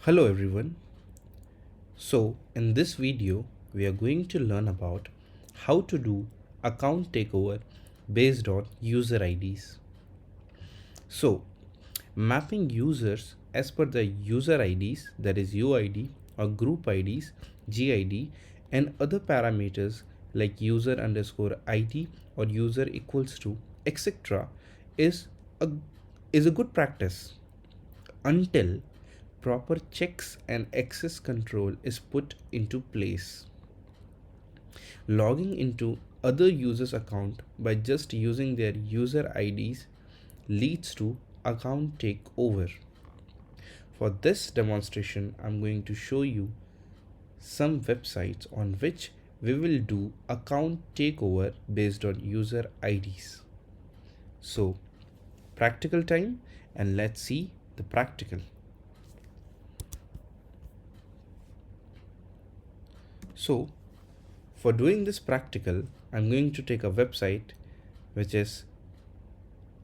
Hello everyone. So in this video we are going to learn about how to do account takeover based on user IDs. So mapping users as per the user IDs, that is UID or group IDs, GID, and other parameters like user underscore ID or user equals to etc. is a is a good practice until proper checks and access control is put into place. Logging into other users' account by just using their user IDs leads to account takeover. For this demonstration, I'm going to show you some websites on which we will do account takeover based on user IDs. So, practical time, and let's see the practical. So, for doing this practical, I'm going to take a website which is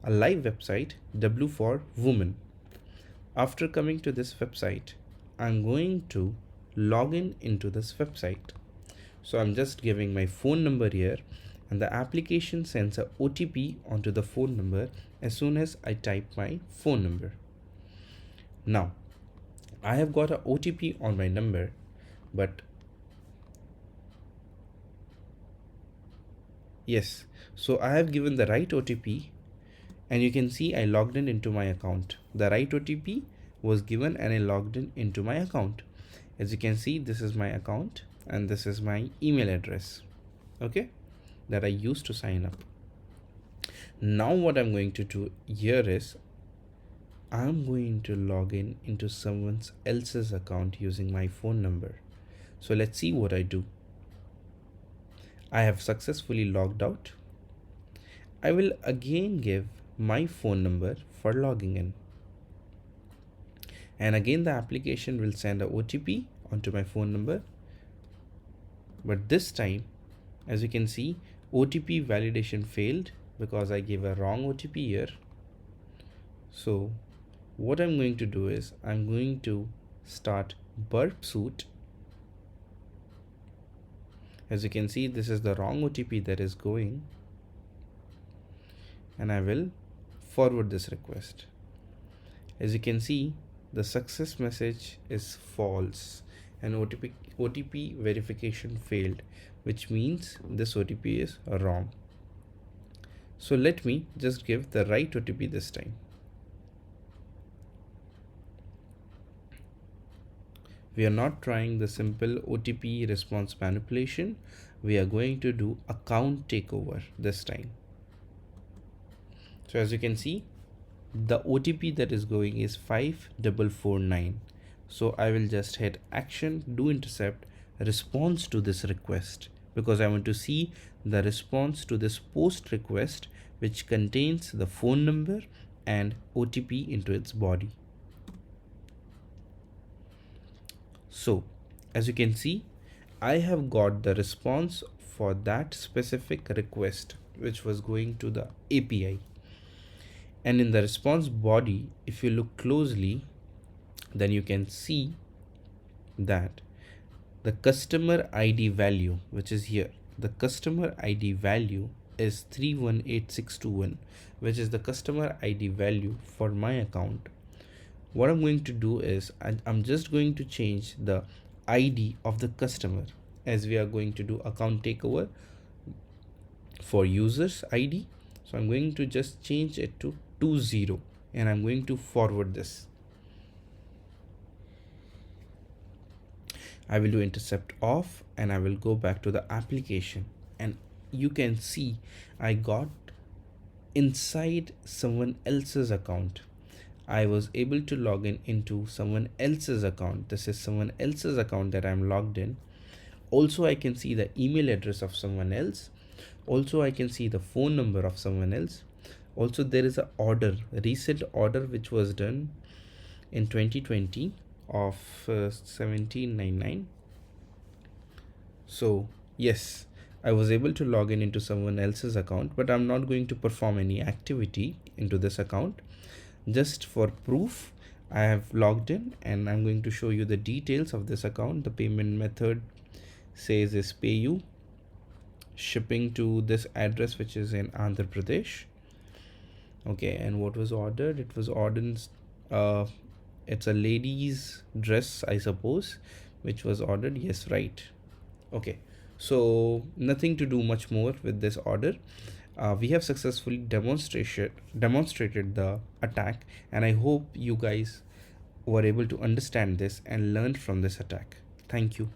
a live website, W for woman. After coming to this website, I'm going to log in into this website. So I'm just giving my phone number here, and the application sends a OTP onto the phone number as soon as I type my phone number. Now, I have got a OTP on my number, but yes, so I have given the right OTP, and you can see I logged in into my account. The right OTP was given and I logged in into my account. As you can see, this is my account and this is my email address, okay, that I used to sign up. Now what I'm going to do here is I'm going to log in into someone else's account using my phone number. So let's see what I do. I have successfully logged out. I will again give my phone number for logging in, and again the application will send a OTP onto my phone number, but this time, as you can see, OTP validation failed because I gave a wrong OTP here. So what I'm going to do is I'm going to start Burp suite. As you can see, this is the wrong OTP that is going, and I will forward this request. As you can see, the success message is false and OTP verification failed, which means this OTP is wrong. So let me just give the right OTP this time. We are not trying the simple OTP response manipulation. We are going to do account takeover this time. So as you can see, the OTP that is going is 5449. So I will just hit action, do intercept, response to this request, because I want to see the response to this post request, which contains the phone number and OTP into its body. So as you can see, I have got the response for that specific request, which was going to the API. And in the response body, if you look closely, then you can see that the customer ID value, which is here, the customer ID value is 318621, which is the customer ID value for my account. What I'm going to do is I'm just going to change the ID of the customer, as we are going to do account takeover for users ID. So I'm going to just change it to 20, and I'm going to forward this. I will do intercept off, and I will go back to the application, and you can see I got inside someone else's account. I was able to log in into someone else's account. This is someone else's account that I'm logged in. Also, I can see the email address of someone else. Also, I can see the phone number of someone else. Also, there is a recent order which was done in 2020 of 1799. So yes, I was able to log in into someone else's account, but I'm not going to perform any activity into this account. Just for proof, I have logged in and I'm going to show you the details of this account. The payment method says is payu, shipping to this address which is in Andhra Pradesh. Okay, and what was ordered? It was ordered, uh, it's a lady's dress, I suppose, which was ordered. Yes, right. Okay, so nothing to do much more with this order. We have successfully demonstrated the attack, and I hope you guys were able to understand this and learn from this attack. Thank you.